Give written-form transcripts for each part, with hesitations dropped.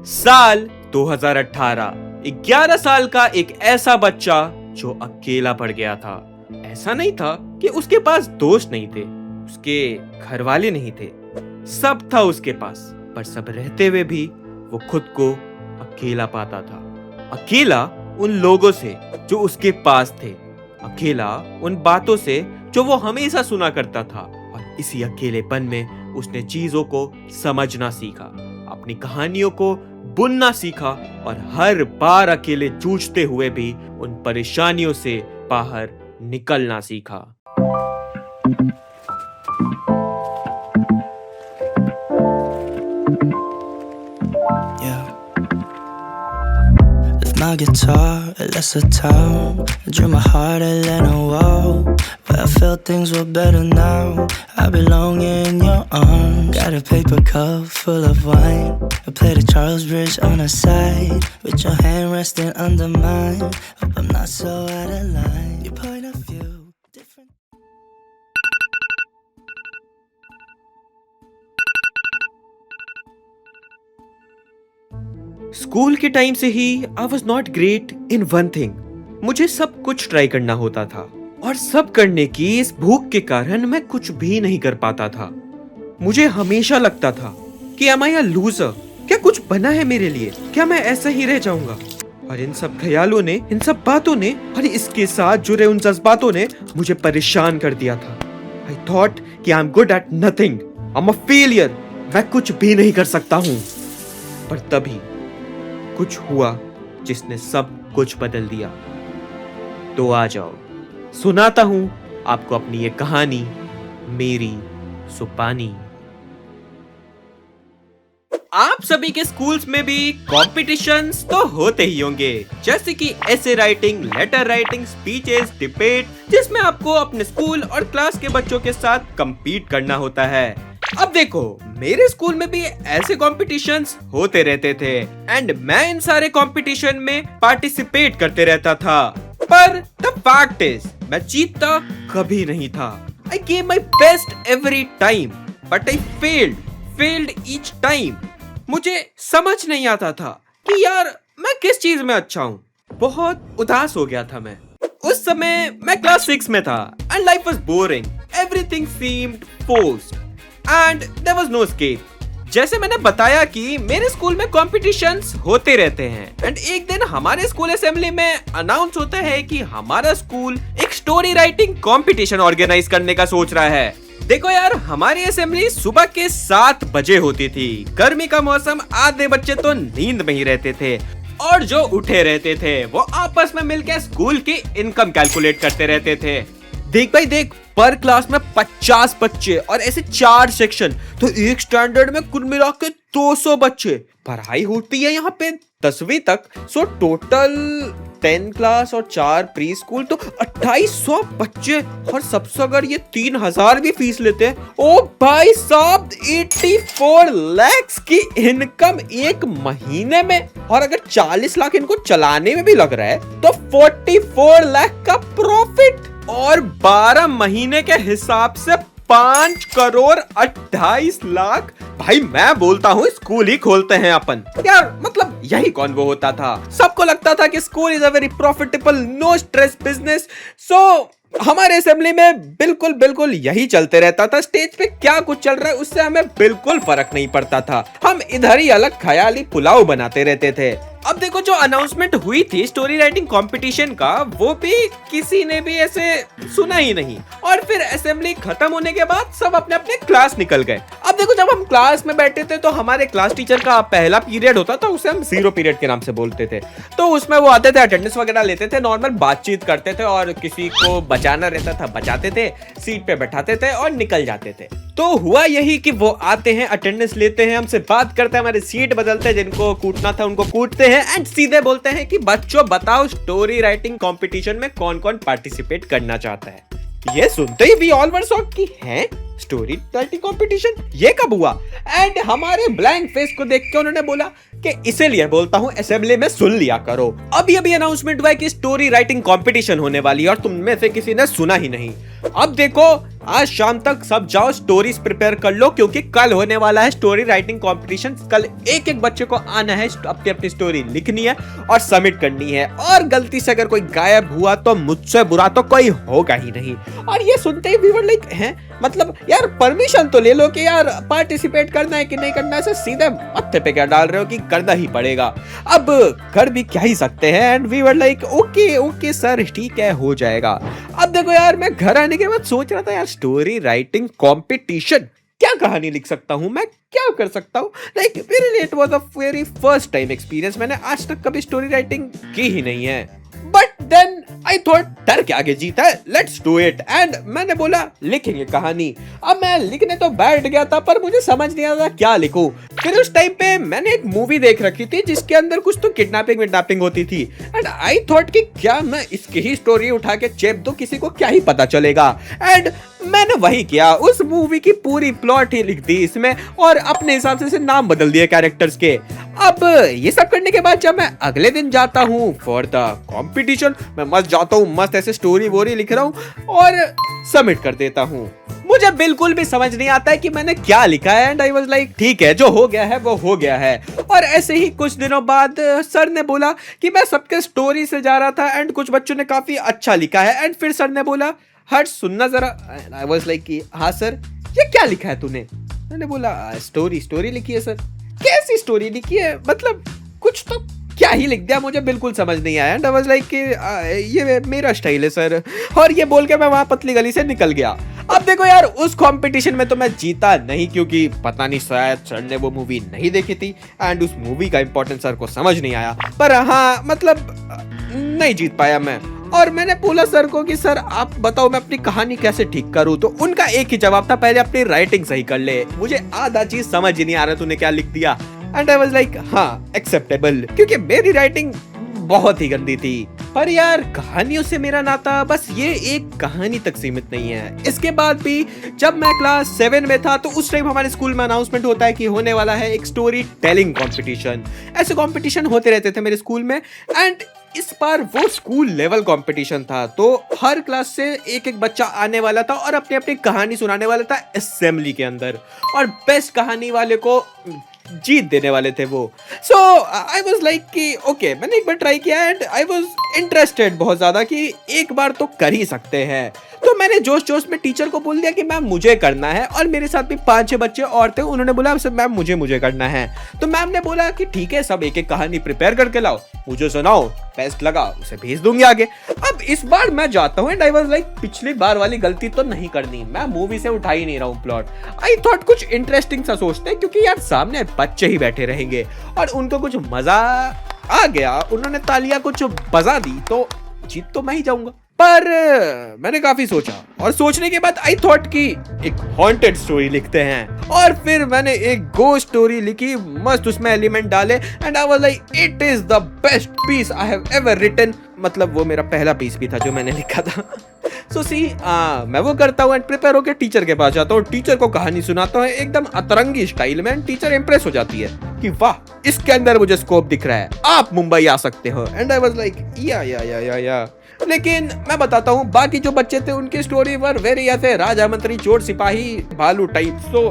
साल 2018। 11 साल का एक ऐसा बच्चा जो अकेला पड़ गया था। ऐसा नहीं था कि उसके पास दोस्त नहीं थे, उसके घर वाले नहीं थे, सब था उसके पास, पर सब रहते हुए भी वो खुद को अकेला पाता था। अकेला उन लोगों से जो उसके पास थे, अकेला उन बातों से जो वो हमेशा सुना करता था। और इसी अकेलेपन में उसने चीजों को समझना सीखा, अपनी कहानियों को बुनना सीखा और हर बार अकेले जूझते हुए भी उन परेशानियों से बाहर निकलना सीखा। My guitar, a lesser town. I drew my heart a Leno wall, but I felt things were better now. I belong in your arms. Got a paper cup full of wine. I played a Charles Bridge on the side, with your hand resting under mine. Hope I'm not so out of line. Your point of view different. School के time से ही I was not great in one thing. मुझे सब कुछ try करना होता था और सब करने की इस भूख के कारण मैं कुछ भी नहीं कर पाता था। मुझे हमेशा लगता था कि एम आई अ लूजर? क्या कुछ बना है मेरे लिए? क्या मैं ऐसा ही रह जाऊंगा? और इन सब ख्यालों ने, इन सब बातों ने और इसके साथ जुड़े उन जज्बातों ने मुझे परेशान कर दिया था। आई थॉट कि I am good at nothing, I am a failure, मैं कुछ भी नहीं कर सकता हूँ। पर तभी कुछ हुआ जिसने सब कुछ बदल दिया। तो आ जाओ, सुनाता हूं आपको अपनी ये कहानी, मेरी सुपानी। आप सभी के स्कूल्स में भी कॉम्पिटिशन्स तो होते ही होंगे, जैसे कि essay writing, letter writing, speeches, debate, जिसमें आपको अपने स्कूल और क्लास के बच्चों के साथ compete करना होता है। अब देखो, मेरे स्कूल में भी ऐसे कॉम्पिटिशन्स होते रहते थे एंड मैं इन सारे कॉम्पिटिशन में पार्टिसिपेट करते रहता था। पर द फैक्ट इज, मैं जीतता कभी नहीं था। I gave my best every time, but I failed each time. मुझे समझ नहीं आता था कि यार मैं किस चीज में अच्छा हूँ। बहुत उदास हो गया था मैं। उस समय मैं क्लास 6 में था and life was boring, everything seemed forced and there was no escape. जैसे मैंने बताया कि मेरे स्कूल में कॉम्पिटिशन्स होते रहते हैं एंड एक दिन हमारे स्कूल असेंबली में अनाउंस होता है कि हमारा स्कूल एक स्टोरी राइटिंग कॉम्पिटिशन ऑर्गेनाइज करने का सोच रहा है। देखो यार, हमारी असेंबली सुबह के 7 बजे होती थी। गर्मी का मौसम, आधे बच्चे तो नींद में ही रहते थे और जो उठे रहते थे वो आपस में मिलकर स्कूल की इनकम कैलकुलेट करते रहते थे। देख भाई देख, पर क्लास में 50 बच्चे और ऐसे 4 सेक्शन, तो एक स्टैंडर्ड में कुल मिला के 200 बच्चे। पढ़ाई होती है यहाँ पे 10वीं तक, सो टोटल 10 क्लास और 4 प्री स्कूल, तो 2800 बच्चे। और सबसे अगर ये 3000 भी फीस लेते हैं, ओ भाई साहब 84 लाख की इनकम एक महीने में। और अगर 40 लाख इनको चलाने में भी लग रहा है तो 44 लाख का प्रॉफिट। और 12 महीने के हिसाब से 5 करोड़ 28 लाख। भाई मैं बोलता हूँ स्कूल ही खोलते हैं अपन। यार मतलब यही कौन वो होता था? सबको लगता था कि school is a very profitable, no stress business. So हमारे असेंबली में बिल्कुल यही चलते रहता था। स्टेज पे क्या कुछ चल रहा है उससे हमें बिल्कुल फर्क नहीं पड़ता था। हम इधर ही अलग ख्याली पुलाव बनाते रहते थे। अब देखो, जो अनाउंसमेंट हुई थी स्टोरी राइटिंग कंपटीशन का, वो भी किसी ने भी ऐसे सुना ही नहीं। और फिर असेंबली खत्म होने के बाद सब अपने अपने क्लास निकल गए। अब देखो, जब हम क्लास में बैठे थे तो हमारे क्लास टीचर का पहला पीरियड होता था, उसे हम 0 पीरियड के नाम से बोलते थे। तो उसमें वो आते थे, अटेंडेंस वगैरह लेते थे, नॉर्मल बातचीत करते थे और किसी को बचाना रहता था बचाते थे, सीट पे बैठाते थे और निकल जाते थे। तो हुआ यही कि वो आते हैं, अटेंडेंस लेते हैं, हमसे बात करते हैं, हमारी सीट बदलते हैं, जिनको कूटना था उनको कूटते हैं एंड सीधे बोलते हैं कि बच्चों बताओ स्टोरी राइटिंग कंपटीशन में कौन कौन पार्टिसिपेट करना चाहता है। ये सुनते ही वी ऑल वर शॉक्ड कि हैं स्टोरी राइटिंग कंपटीशन, ये कब हुआ? एंड हमारे ब्लैंक फेस को देख के उन्होंने बोला कि इसीलिए बोलता हूँ असेंबली में सुन लिया करो। अभी अभी अनाउंसमेंट हुआ है कि स्टोरी राइटिंग कंपटीशन होने वाली है और तुम में से किसी ने सुना ही नहीं। अब देखो, आज शाम तक सब जाओ स्टोरीज प्रिपेयर कर लो, क्योंकि कल होने वाला है स्टोरी राइटिंग कंपटीशन। कल एक एक बच्चे को आना है, अपनी अपनी स्टोरी लिखनी है और सबमिट करनी है। और गलती से अगर कोई गायब हुआ तो मुझसे बुरा तो कोई होगा ही नहीं। और ये सुनते ही वी वर लाइक, हैं मतलब यार परमिशन तो ले लो कि यार पार्टिसिपेट करना है कि नहीं करना है। ऐसे सीधे मत्थे पे क्या डाल रहे हो कि करना ही पड़ेगा। अब कर भी क्या ही सकते हैं। And we were like okay okay sir, ठीक है, हो जाएगा। अब देखो यार, मैं घर आने के बाद सोच रहा था यार स्टोरी राइटिंग कंपटीशन, क्या कहानी लिख सकता हूँ मैं, क्या कर सकता हूँ। लाइक मेरे लिए it was a very first time experience. मैंने आज तक कभी स्टोरी राइटिंग की ही नहीं है। बट देन आई थॉट डर के आगे जीता है, लेट्स डू इट। एंड मैंने बोला लिखेंगे कहानी। अब मैं लिखने तो बैठ गया था, पर मुझे समझ नहीं आता क्या लिखूं। फिर उस टाइम पे मैंने एक मूवी देख रखी थी जिसके अंदर कुछ तो किडनैपिंग होती थी। एंड आई थॉट कि क्या मैं इसकी ही स्टोरी उठा के चेप दूं, किसी को क्या ही पता चलेगा। एंड मैंने वही किया, उस मूवी की पूरी प्लॉट ही लिख दी इसमें और अपने हिसाब से नाम बदल दिए कैरेक्टर्स के। अब ये सब करने के बाद जब मैं अगले दिन जाता हूँ फॉर द कंपटीशन, मैं मस्त जाता हूँ, मस्त ऐसे स्टोरी वोरी लिख रहा हूँ और सबमिट कर देता हूँ। मुझे बिल्कुल भी समझ नहीं आता है कि मैंने क्या लिखा है। एंड आई वाज लाइक ठीक है, जो हो गया है वो हो गया है। और ऐसे ही कुछ दिनों बाद सर ने बोला कि मैं सबके स्टोरी से जा रहा था एंड कुछ बच्चों ने काफी अच्छा लिखा है। एंड फिर सर ने बोला हट सुनना जरा। आई वाज लाइक कि हाँ सर, ये क्या लिखा है तूने? मैंने बोला स्टोरी लिखी है सर। कैसी स्टोरी लिखी है? मतलब कुछ तो क्या ही लिख दिया, मुझे बिल्कुल समझ नहीं आया। एंड आई वाज लाइक ये मेरा स्टाइल है सर। और ये बोल के मैं वहां पतली गली से निकल गया। अब देखो यार, उस कंपटीशन में तो मैं जीता नहीं, क्योंकि पता नहीं शायद सर ने वो मूवी नहीं देखी थी एंड उस मूवी का इंपॉर्टेंस सर को समझ नहीं आया। पर हाँ मतलब नहीं जीत पाया मैं। और मैंने बोला सर को कि सर आप बताओ मैं अपनी कहानी कैसे ठीक करूं। तो उनका एक ही जवाब था, पहले अपनी राइटिंग सही कर ले, मुझे आधा चीज समझ ही नहीं आ रहा तूने क्या लिख दिया। एंड आई वाज लाइक हाँ एक्सेप्टेबल, क्योंकि मेरी राइटिंग बहुत ही गंदी थी। पर यार कहानियों से मेरा नाता बस ये एक कहानी तक सीमित नहीं है। इसके बाद भी जब मैं क्लास 7 में था तो उस टाइम हमारे स्कूल में अनाउंसमेंट होता है कि होने वाला है एक स्टोरी टेलिंग कंपटीशन। ऐसे कंपटीशन होते रहते थे मेरे स्कूल में। एंड इस बार वो स्कूल लेवल कंपटीशन था, तो हर क्लास से एक एक बच्चा आने वाला था और अपनी अपनी कहानी सुनाने वाला था असेंबली के अंदर। और बेस्ट कहानी वाले को जीत देने वाले थे वो। सो आई वाज लाइक कि ओके, मैंने एक बार ट्राई किया एंड आई वाज इंटरेस्टेड बहुत ज्यादा कि एक बार तो कर ही सकते हैं। तो मैंने जोश जोश में टीचर को बोल दिया कि मैम मुझे करना है। और मेरे साथ भी 5-6 बच्चे और थे, उन्होंने बोला मैम मुझे करना है। तो मैम ने बोला कि ठीक है, सब एक एक कहानी प्रिपेयर करके लाओ, मुझे सुनाओ, बेस्ट लगा उसे भेज दूंगी आगे। अब इस बार मैं जाता हूँ एंड आई वाज लाइक पिछली बार वाली गलती तो नहीं करनी, मैं मूवी से उठा ही नहीं रहा हूँ प्लॉट। आई थॉट कुछ इंटरेस्टिंग सा सोचते हैं, क्योंकि यार सामने बच्चे ही बैठे रहेंगे और उनको कुछ मजा आ गया, उन्होंने तालियां कुछ बजा दी तो जीत तो मैं ही जाऊंगा। पर मैंने काफी सोचा और सोचने के बाद आई थॉट कि एक हॉन्टेड स्टोरी लिखते हैं। और फिर मैंने एक गोस्ट स्टोरी लिखी, मस्त उसमें एलिमेंट डाले and I was like it is the best piece I have ever written. मतलब वो मेरा पहला पीस भी था जो मैंने लिखा था। सो सी मैं वो करता हूँ एंड प्रिपेयर होकर टीचर के पास जाता हूँ, टीचर को कहानी सुनाता हूँ एकदम अतरंगी स्टाइल में। टीचर इंप्रेस हो जाती है कि वाह, इसके अंदर मुझे स्कोप दिख रहा है, आप मुंबई आ सकते हो। एंड आई वाज लाइक या। लेकिन मैं बताता हूँ, बाकी जो बच्चे थे उनकी स्टोरी वर वेरी ऐसे राजा मंत्री चोर सिपाही भालू टाइप। सो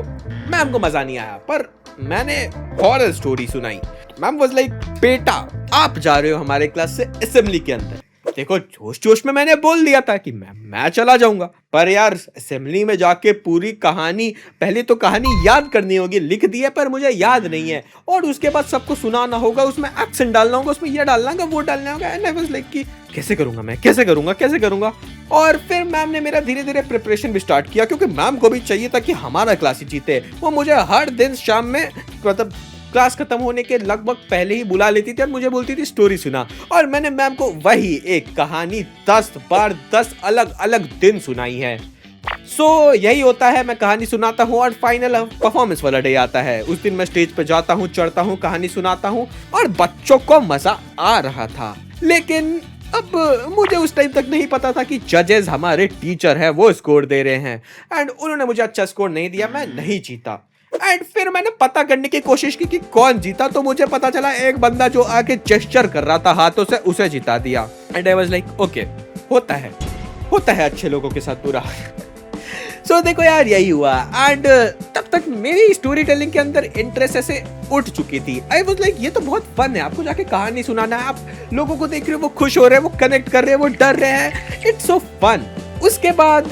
मैम को मजा नहीं आया, पर मैंने हॉरर स्टोरी सुनाई। मैम वाज लाइक बेटा आप जा रहे हो हमारे क्लास से असेंबली के अंदर। देखो जोश जोश में मैंने बोल दिया था कि मैं चला जाऊंगा, पर यार असेंबली में जाके पूरी कहानी, पहले तो कहानी याद करनी होगी, लिख दी है पर मुझे याद नहीं है, और उसके बाद सबको सुनाना होगा, उसमें एक्सेंट डालना होगा, उसमें ये डालना होगा वो डालना होगा। एंड आई वाज लाइक कि कैसे करूंगा। और फिर मैम ने मेरा धीरे धीरे प्रिपरेशन भी स्टार्ट किया, क्योंकि मैम को भी चाहिए था कि हमारा क्लास ही जीते। वो मुझे हर दिन शाम में मतलब क्लास खत्म होने के लगभग पहले ही बुला लेती थी और मुझे बोलती थी स्टोरी सुना। और मैंने मैम को वही एक कहानी 10 बार 10 अलग अलग दिन सुनाई है। सो यही होता है, मैं कहानी सुनाता हूँ और फाइनल परफॉर्मेंस वाला डे आता है। उस दिन मैं स्टेज पे जाता हूँ, चढ़ता हूँ, कहानी सुनाता हूँ और बच्चों को मजा आ रहा था। लेकिन अब मुझे उस टाइम तक नहीं पता था कि जजेस हमारे टीचर है, वो स्कोर दे रहे हैं एंड उन्होंने मुझे अच्छा स्कोर नहीं दिया, मैं नहीं जीता। एंड फिर मैंने पता करने की कोशिश की कि कौन जीता, तो मुझे पता चला एक बंदा जो आके जेस्चर कर रहा था हाथों से, उसे जिता दिया। And I was like okay, होता है अच्छे लोगों के साथ पूरा। सो देखो यार, यही हुआ। एंड तब तक मेरी स्टोरी टेलिंग के अंदर इंटरेस्ट ऐसे उठ चुकी थी। आई वाज लाइक ये तो बहुत फन है, आपको जाके कहानी सुनाना है, आप लोगों को देख रहे हो वो खुश हो रहे हैं, वो कनेक्ट कर रहे हैं, वो डर रहे हैं, इट्स सो फन। उसके बाद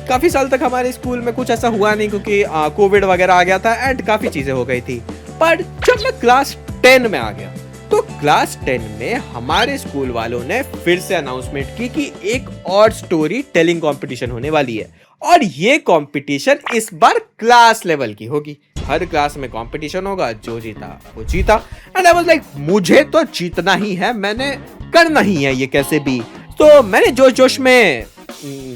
काफी साल तक हमारे स्कूल में कुछ ऐसा हुआ नहीं, क्योंकि कोविड वगैरह आ गया था एंड काफी चीजें हो गई थी। पर जब मैं क्लास 10 में आ गया, तो क्लास 10 में हमारे स्कूल वालों ने फिर से अनाउंसमेंट की कि एक और स्टोरी टेलिंग कंपटीशन होने वाली है, और ये कंपटीशन इस बार क्लास लेवल की होगी। हर क्लास में कंपटीशन होगा, जो जीता वो जीता। एंड आई वाज लाइक मुझे तो जीतना ही है, मैंने करना ही है ये कैसे भी। तो मैंने जोश जोश में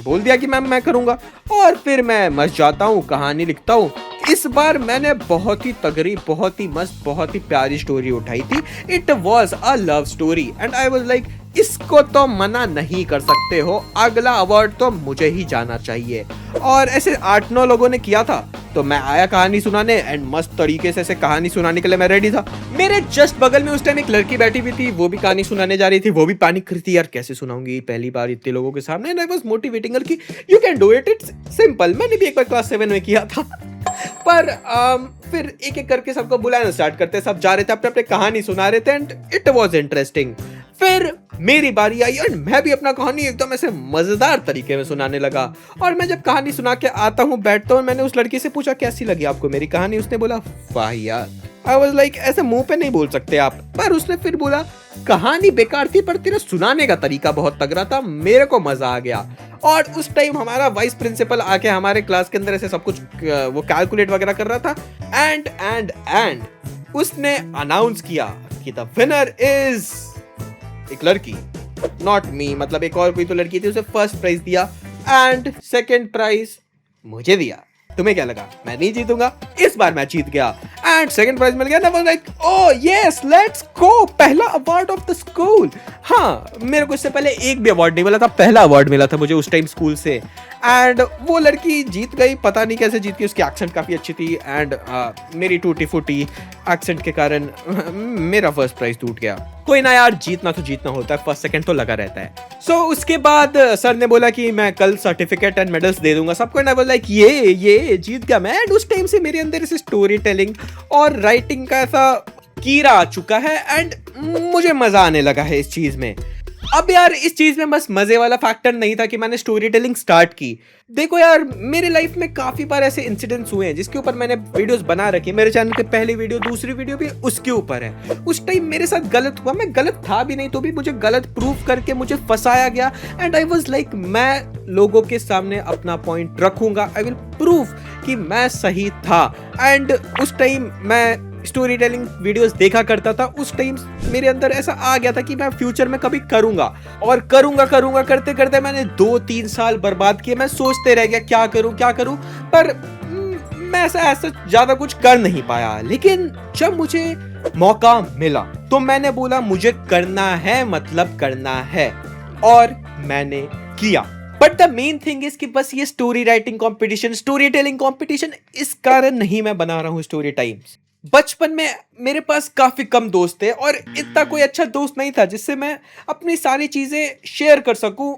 बोल दिया कि मैं करूंगा, और फिर मैं मस्त जाता हूँ, कहानी लिखता हूँ। इस बार मैंने बहुत ही तगड़ी, बहुत ही मस्त, बहुत ही प्यारी स्टोरी उठाई थी। It was a love story and I was like इसको तो मना नहीं कर सकते हो, अगला अवार्ड तो मुझे ही जाना चाहिए। और ऐसे 8-9 लोगों ने किया था, तो मैं आया कहानी सुनाने एंड मस्त तरीके से कहानी सुनाने के लिए मैं रेडी था। मेरे जस्ट बगल में उस टाइम एक लड़की बैठी हुई थी, वो भी कहानी सुनाने जा रही थी, वो भी पैनिक कर रही थी, यार कैसे सुनाऊंगी पहली बार इतने लोगों के सामने। एंड आई वाज मोटिवेटिंग हर कि you can do it, it's simple. मैंने भी एक बार क्लास 7 में किया था। पर फिर एक एक करके सबको बुलाना स्टार्ट करते, सब जा रहे थे अपने अपने कहानी सुना रहे थे एंड इट वाज इंटरेस्टिंग। फिर मेरी बारी आई और मैं भी अपना कहानी एकदम ऐसे मजेदार तरीके में सुनाने लगा। और मैं जब कहानी सुना के आता हूँ, बैठता हूँ, मैंने उस लड़की से पूछा कैसी लगी आपको मेरी कहानी। उसने बोला वाह यार। आई वाज लाइक ऐसे मुंह पे नहीं बोल सकते आप, पर उसने फिर बोला कहानी बेकार थी पर तेरा सुनाने का तरीका बहुत तगड़ा था, मेरे को मजा आ गया। और उस टाइम हमारा वाइस प्रिंसिपल आके हमारे क्लास के अंदर ऐसे सब कुछ वो कैलकुलेट वगैरह कर रहा था एंड उसने अनाउंस किया कि द विनर इज एक लड़की, नॉट मी, मतलब एक और कोई तो लड़की थी, उसे फर्स्ट प्राइज दिया एंड सेकंड प्राइज मुझे दिया। तुम्हें क्या लगा मैं नहीं जीतूंगा? इस बार मैं जीत गया एंड सेकंड प्राइज मिल गया। आई was like oh yes let's go, पहला अवार्ड ऑफ द स्कूल। हाँ, मेरे को इससे पहले एक भी अवार्ड नहीं मिला था, पहला अवार्ड मिला था मुझे उस टाइम स्कूल से। एंड वो लड़की जीत गई, पता नहीं कैसे जीत गई, उसकी एक्सेंट काफी अच्छी थी एंड मेरी टूटी फूटी एक्सेंट के कारण मेरा फर्स्ट प्राइज टूट गया। कोई ना यार, जीतना तो जीतना होता है, फर्स्ट सेकंड तो लगा रहता है। सो उसके बाद सर ने बोला कि मैं कल सर्टिफिकेट एंड मेडल्स दे दूंगा सबको। एंड आई वाज लाइक ये जीत गया मैं। एंड उस टाइम से मेरे अंदर इस स्टोरी टेलिंग और राइटिंग का ऐसा कीड़ा आ चुका है एंड मुझे मजा आने लगा है इस चीज में। अब यार इस चीज में बस मजे वाला फैक्टर नहीं था कि मैंने स्टोरी टेलिंग स्टार्ट की। देखो यार, मेरे लाइफ में काफी बार ऐसे इंसिडेंट्स हुए हैं जिसके ऊपर मैंने वीडियोस बना रखी है। मेरे चैनल के पहली वीडियो, दूसरी वीडियो भी उसके ऊपर है। उस टाइम मेरे साथ गलत हुआ, मैं गलत था भी नहीं, तो भी मुझे गलत प्रूफ करके मुझे फंसाया गया। एंड आई वाज लाइक मैं लोगों के सामने अपना पॉइंट रखूंगा, आई विल प्रूव कि मैं सही था। एंड उस टाइम मैं स्टोरी टेलिंग वीडियोस देखा करता था। उस टाइम मेरे अंदर ऐसा आ गया था कि मैं फ्यूचर में कभी करूंगा और करूंगा करते करते मैंने 2-3 साल बर्बाद किए। मैं सोचते रह गया क्या करूं, पर मैं ऐसा ज्यादा कुछ कर नहीं पाया। लेकिन जब मुझे मौका मिला तो मैंने बोला मुझे करना है, मतलब करना है, और मैंने किया। But the main thing is कि बस ये story writing competition, story telling competition, इस कारण नहीं मैं बना रहा हूँ स्टोरी टाइम्स। बचपन में मेरे पास काफी कम दोस्त थे और इतना कोई अच्छा दोस्त नहीं था जिससे मैं अपनी सारी चीजें शेयर कर सकूं।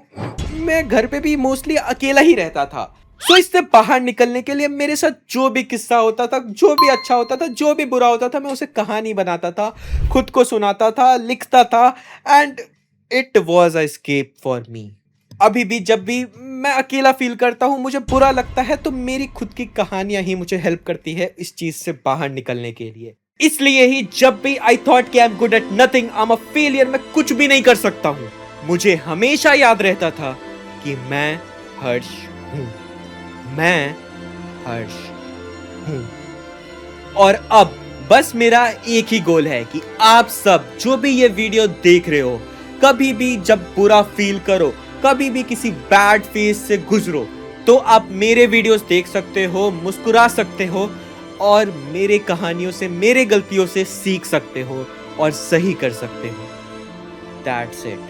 मैं घर पे भी मोस्टली अकेला ही रहता था। सो इससे बाहर निकलने के लिए मेरे साथ जो भी किस्सा होता था, जो भी अच्छा होता था, जो भी बुरा होता था, मैं उसे कहानी बनाता था, खुद को सुनाता था, लिखता था and it was a escape for me. अभी भी जब भी मैं अकेला फील करता हूँ, मुझे बुरा लगता है, तो मेरी खुद की कहानियां ही मुझे हेल्प करती है इस चीज से बाहर निकलने के लिए। इसलिए ही जब भी आई थॉट कि I am good at nothing, I am a failure, मैं कुछ भी नहीं कर सकता हूँ, मुझे हमेशा याद रहता था कि मैं हर्ष हूँ, मैं हर्ष हूँ। और अब बस मेरा एक ही गोल है कि आप सब जो भी ये वीडियो देख रहे हो, कभी भी जब बुरा फील करो, कभी भी किसी बैड फेज से गुजरो, तो आप मेरे वीडियोस देख सकते हो, मुस्कुरा सकते हो और मेरे कहानियों से, मेरे गलतियों से सीख सकते हो और सही कर सकते हो। That's it.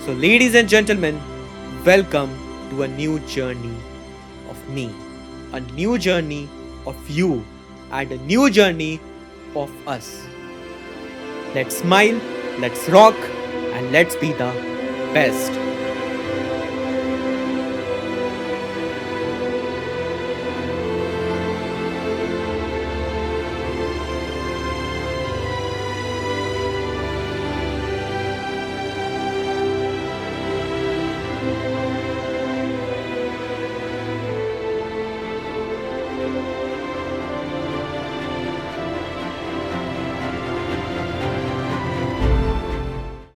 So, ladies and gentlemen, welcome to a new journey of me, a new journey of you, and a new journey of us. Let's smile, let's rock, and let's be the best.